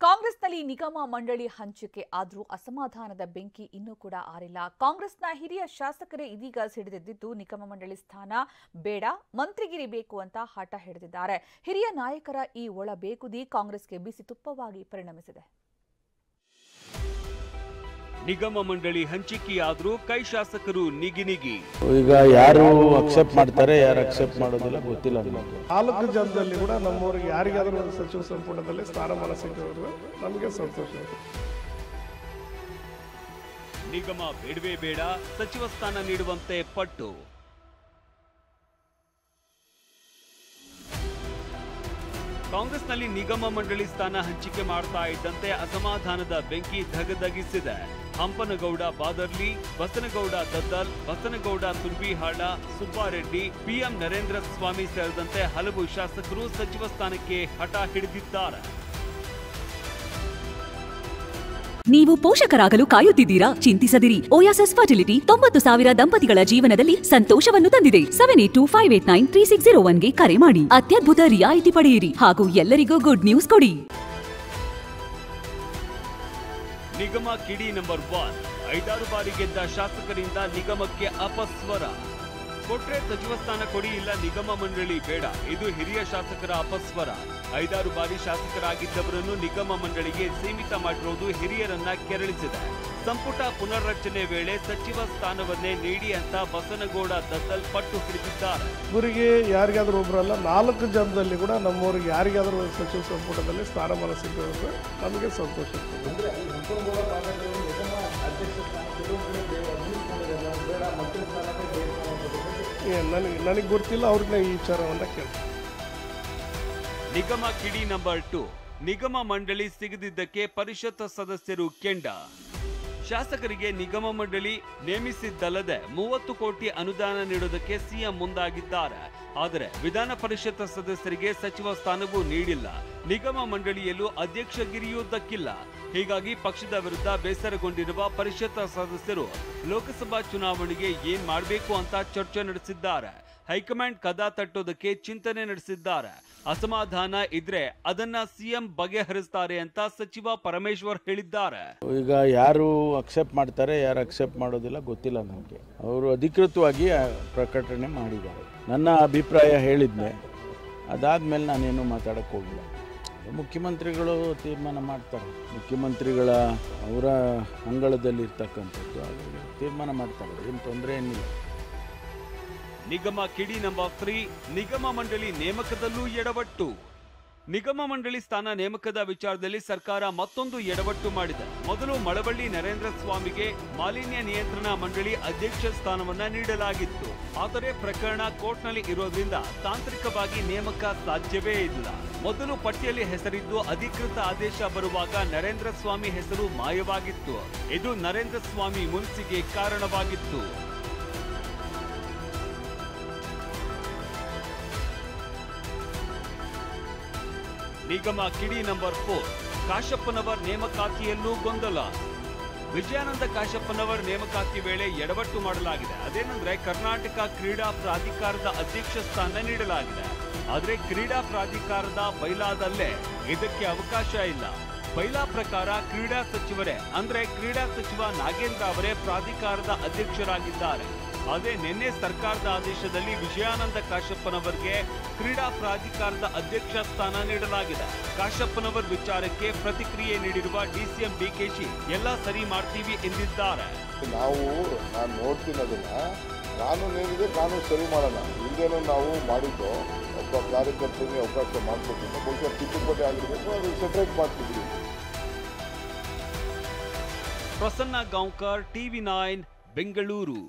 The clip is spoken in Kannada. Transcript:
ಕಾಂಗ್ರೆಸ್ನಲ್ಲಿ ನಿಗಮ ಮಂಡಳಿ ಹಂಚಿಕೆ ಆದರೂ ಅಸಮಾಧಾನದ ಬೆಂಕಿ ಇನ್ನೂ ಕೂಡ ಆರಿಲ್ಲ. ಕಾಂಗ್ರೆಸ್ನ ಹಿರಿಯ ಶಾಸಕರೇ ಇದೀಗ ಸಿಡಿದೆದ್ದಿದ್ದು ನಿಗಮ ಮಂಡಳಿ ಸ್ಥಾನ ಬೇಡ, ಮಂತ್ರಿಗಿರಿ ಬೇಕು ಅಂತ ಹಠ ಹಿಡಿದಿದ್ದಾರೆ. ಹಿರಿಯ ನಾಯಕರ ಈ ಒಳ ಬೇಗುದಿ ಕಾಂಗ್ರೆಸ್ಗೆ ಬಿಸಿ ತುಪ್ಪವಾಗಿ ಪರಿಣಮಿಸಿದೆ. ನಿಗಮ ಮಂಡಳಿ ಹಂಚಿಕೆಯಾದರೂ ಕೈ ಶಾಸಕರು ನಿಗಿ. ಈಗ ಯಾರು ಅಕ್ಸೆಪ್ಟ್ ಮಾಡ್ತಾರೆ, ಯಾರು ಅಕ್ಸೆಪ್ಟ್ ಮಾಡೋದಿಲ್ಲ ಗೊತ್ತಿಲ್ಲ. 4 ಜನದಲ್ಲಿ ಕೂಡ ನಮ್ಮವರಿಗೆ ಯಾರಿಗಾದರೂ ಸಚಿವ ಸಂಪುಟದಲ್ಲಿ ಸ್ಥಾನಮಾನ ಸಿಕ್ಕಿದ್ರು ನಮಗೆ ಸಂತೋಷ. ನಿಗಮ ಬೇಡವೇ ಬೇಡ, ಸಚಿವ ಸ್ಥಾನ ನೀಡುವಂತೆ ಪಟ್ಟು. ಕಾಂಗ್ರೆಸ್ನಲ್ಲಿ ನಿಗಮ ಮಂಡಳಿ ಸ್ಥಾನ ಹಂಚಿಕೆ ಮಾಡ್ತಾ ಇದ್ದಂತೆ ಅಸಮಾಧಾನದ ಬೆಂಕಿ ಧಗಧಗಿಸಿದೆ. ಹಂಪನಗೌಡ ಬಾದರ್ಲಿ, ಬಸನಗೌಡ ದದ್ದಲ್, ಬಸನಗೌಡ ತುರ್ಬಿಹಾಳ, ಸುಬ್ಬಾರೆಡ್ಡಿ, ಪಿಎಂ ನರೇಂದ್ರ ಸ್ವಾಮಿ ಸೇರಿದಂತೆ ಹಲವು ಶಾಸಕರು ಸಚಿವ ಸ್ಥಾನಕ್ಕೆ ಹಠ ಹಿಡಿದಿದ್ದಾರೆ. ನೀವು ಪೋಷಕರಾಗಲು ಕಾಯುತ್ತಿದ್ದೀರಾ? ಚಿಂತಿಸದಿರಿ. ಓಯಾಸಿಸ್ ಫರ್ಟಿಲಿಟಿ 90,000 ದಂಪತಿಗಳ ಜೀವನದಲ್ಲಿ ಸಂತೋಷವನ್ನು ತಂದಿದೆ. 7825893601ಗೆ ಕರೆ ಮಾಡಿ. ಅತ್ಯದ್ಭುತ ರಿಯಾಯಿತಿ ಪಡೆಯಿರಿ ಹಾಗೂ ಎಲ್ಲರಿಗೂ ಗುಡ್ ನ್ಯೂಸ್ ಕೊಡಿ. ನಿಗಮ ಕಿಡಿ ನಂಬರ್ 1. 5 ಬಾರಿ ಗೆದ್ದ ಶಾಸಕರಿಂದ ನಿಗಮಕ್ಕೆ ಅಪಸ್ವರ. ಕೊಟ್ರೆ ಸಚಿವ ಸ್ಥಾನ ಕೊಡಿ, ಇಲ್ಲ ನಿಗಮ ಮಂಡಳಿ ಬೇಡ. ಇದು ಹಿರಿಯ ಶಾಸಕರ ಅಪಸ್ವರ. 5 ಬಾರಿ ಶಾಸಕರಾಗಿದ್ದವರನ್ನು ನಿಗಮ ಮಂಡಳಿಗೆ ಸೀಮಿತ ಮಾಡಿರುವುದು ಹಿರಿಯರನ್ನ ಕೆರಳಿಸಿದೆ. ಸಂಪುಟ ಪುನರ್ರಚನೆ ವೇಳೆ ಸಚಿವ ಸ್ಥಾನವನ್ನೇ ನೀಡಿ ಅಂತ ಬಸನಗೌಡ ದದ್ದಲ್ ಪಟ್ಟು ಹಿಡಿದಿದ್ದಾರೆ. ಇವರಿಗೆ ಯಾರಿಗಾದ್ರೂ ಒಬ್ಬರಲ್ಲ, 4 ಜನದಲ್ಲಿ ಕೂಡ ನಮ್ಮವರಿಗೆ ಯಾರಿಗಾದ್ರೂ ಸಚಿವ ಸಂಪುಟದಲ್ಲಿ ಸ್ಥಾನಮಾನ ಸಿಕ್ಕಿದ್ರು ನಮಗೆ ಸಂತೋಷ. ನನಗೆ ಗೊತ್ತಿಲ್ಲ, ಅವ್ರನ್ನ ಈ ವಿಚಾರವನ್ನ ಕೇಳಿ. ನಿಗಮ ಕಿಡಿ ನಂಬರ್ 2. ನಿಗಮ ಮಂಡಳಿ ಸಿಗದಿದ್ದಕ್ಕೆ ಪರಿಷತ್ ಸದಸ್ಯರು ಕೆಂಡ. ಶಾಸಕರಿಗೆ ನಿಗಮ ಮಂಡಳಿ ನೇಮಿಸಿದ್ದಲ್ಲದೆ 30 ಕೋಟಿ ಅನುದಾನ ನೀಡುವುದಕ್ಕೆ ಸಿಎಂ ಮುಂದಾಗಿದ್ದಾರೆ. ಆದರೆ ವಿಧಾನ ಪರಿಷತ್ ಸದಸ್ಯರಿಗೆ ಸಚಿವ ಸ್ಥಾನವೂ ನೀಡಿಲ್ಲ. ನಿಗಮ ಮಂಡಳಿಯಲ್ಲೂ ಅಧ್ಯಕ್ಷಗಿರಿಯೂ ದಕ್ಕಿಲ್ಲ. ಹೀಗಾಗಿ ಪಕ್ಷದ ವಿರುದ್ಧ ಬೇಸರಗೊಂಡಿರುವ ಪರಿಷತ್ ಸದಸ್ಯರು ಲೋಕಸಭಾ ಚುನಾವಣೆಗೆ ಏನ್ ಮಾಡಬೇಕು ಅಂತ ಚರ್ಚೆ ನಡೆಸಿದ್ದಾರೆ. ಹೈಕಮಾಂಡ್ ಕದ ತಟ್ಟೋದಕ್ಕೆ ಚಿಂತನೆ ನಡೆಸಿದ್ದಾರೆ. ಅಸಮಾಧಾನ ಇದ್ರೆ ಅದನ್ನ ಸಿಎಂ ಬಗೆಹರಿಸ್ತಾರೆ ಅಂತ ಸಚಿವ ಪರಮೇಶ್ವರ್ ಹೇಳಿದ್ದಾರೆ. ಈಗ ಯಾರು ಅಕ್ಸೆಪ್ಟ್ ಮಾಡ್ತಾರೆ, ಯಾರು ಅಕ್ಸೆಪ್ಟ್ ಮಾಡೋದಿಲ್ಲ ಗೊತ್ತಿಲ್ಲ. ನಮಗೆ ಅವರು ಅಧಿಕೃತವಾಗಿ ಪ್ರಕಟಣೆ ಮಾಡಿದ್ದಾರೆ. ನನ್ನ ಅಭಿಪ್ರಾಯ ಹೇಳಿದ್ದೆ, ಅದಾದ್ಮೇಲೆ ನಾನೇನು ಮಾತಾಡಕ್ಕೆ ಹೋಗಿಲ್ಲ. ಮುಖ್ಯಮಂತ್ರಿಗಳು ತೀರ್ಮಾನ ಮಾಡ್ತಾರೆ. ಮುಖ್ಯಮಂತ್ರಿಗಳ ಅವರ ಅಂಗಳದಲ್ಲಿರ್ತಕ್ಕಂಥದ್ದು ಅವರು ತೀರ್ಮಾನ ಮಾಡ್ತಾರೆ, ಏನು ತೊಂದರೆ ಏನಿಲ್ಲ. ನಿಗಮ ಕಿಡಿ ನಂಬರ್ 3. ನಿಗಮ ಮಂಡಳಿ ನೇಮಕದಲ್ಲೂ ಎಡವಟ್ಟು. ನಿಗಮ ಮಂಡಳಿ ಸ್ಥಾನ ನೇಮಕದ ವಿಚಾರದಲ್ಲಿ ಸರ್ಕಾರ ಮತ್ತೊಂದು ಎಡವಟ್ಟು ಮಾಡಿದೆ. ಮೊದಲು ಮಳವಳ್ಳಿ ನರೇಂದ್ರ ಸ್ವಾಮಿಗೆ ಮಾಲಿನ್ಯ ನಿಯಂತ್ರಣ ಮಂಡಳಿ ಅಧ್ಯಕ್ಷ ಸ್ಥಾನವನ್ನ ನೀಡಲಾಗಿತ್ತು. ಆದರೆ ಪ್ರಕರಣ ಕೋರ್ಟ್ನಲ್ಲಿ ಇರೋದ್ರಿಂದ ತಾಂತ್ರಿಕವಾಗಿ ನೇಮಕ ಸಾಧ್ಯವೇ ಇಲ್ಲ. ಮೊದಲು ಪಟ್ಟಿಯಲ್ಲಿ ಹೆಸರಿದ್ದು ಅಧಿಕೃತ ಆದೇಶ ಬರುವಾಗ ನರೇಂದ್ರ ಸ್ವಾಮಿ ಹೆಸರು ಮಾಯವಾಗಿತ್ತು. ಇದು ನರೇಂದ್ರ ಸ್ವಾಮಿ ಮುನ್ಸಿಗೆ ಕಾರಣವಾಗಿತ್ತು. ನಿಗಮ ಕಿಡಿ ನಂಬರ್ 4. ಕಾಶಪ್ಪನವರ್ ನೇಮಕಾತಿಯಲ್ಲೂ ಗೊಂದಲ. ವಿಜಯಾನಂದ ಕಾಶಪ್ಪನವರ್ ನೇಮಕಾತಿ ವೇಳೆ ಎಡವಟ್ಟು ಮಾಡಲಾಗಿದೆ. ಅದೇನೆಂದ್ರೆ ಕರ್ನಾಟಕ ಕ್ರೀಡಾ ಪ್ರಾಧಿಕಾರದ ಅಧ್ಯಕ್ಷ ಸ್ಥಾನ ನೀಡಲಾಗಿದೆ. ಆದರೆ ಕ್ರೀಡಾ ಪ್ರಾಧಿಕಾರದ ಬೈಲಾದಲ್ಲೇ ಇದಕ್ಕೆ ಅವಕಾಶ ಇಲ್ಲ. ಬೈಲಾ ಪ್ರಕಾರ ಕ್ರೀಡಾ ಸಚಿವರೇ ಅಂದ್ರೆ ಕ್ರೀಡಾ ಸಚಿವ ನಾಗೇಂದ್ರ ಅವರೇ ಪ್ರಾಧಿಕಾರದ ಅಧ್ಯಕ್ಷರಾಗಿದ್ದಾರೆ. ಅದೇ ನಿನ್ನೆ ಸರ್ಕಾರದ ಆದೇಶದಲ್ಲಿ ವಿಜಯಾನಂದ ಕಾಶಪ್ಪನವರ್ಗೆ ಕ್ರೀಡಾ ಪ್ರಾಧಿಕಾರದ ಅಧ್ಯಕ್ಷ ಸ್ಥಾನ ನೀಡಲಾಗಿದೆ. ಕಾಶಪ್ಪನವರ್ ವಿಚಾರಕ್ಕೆ ಪ್ರತಿಕ್ರಿಯೆ ನೀಡಿರುವ ಡಿಸಿಎಂ ಡಿಕೆಶಿ ಎಲ್ಲ ಸರಿ ಮಾಡ್ತೀವಿ ಎಂದಿದ್ದಾರೆ. ನಾನು ನೋಡ್ತೀನಿ, ಅದನ್ನ ಕಾನೂನು ಏನಿದೆ ಕಾನೂನು ಸರಿ ಮಾಡೋಣ. ಹಿಂದೇನೋ ನಾವು ಮಾಡಿದ್ದು ಒಬ್ಬ ಕಾರ್ಯಕರ್ತರಿಗೆ ಅವಕಾಶ ಮಾಡಿಕೊಟ್ಟಿದ್ದು ಬಹುಶಃ ತಿದ್ದುಪಡಿ ಆಗಿರಬೇಕು, ಅದು ಸೆಪರೇಟ್ ಮಾಡ್ತಿದ್ವಿ. ಪ್ರಸನ್ನ ಗಾಂವ್ಕರ್, TV9 ಬೆಂಗಳೂರು.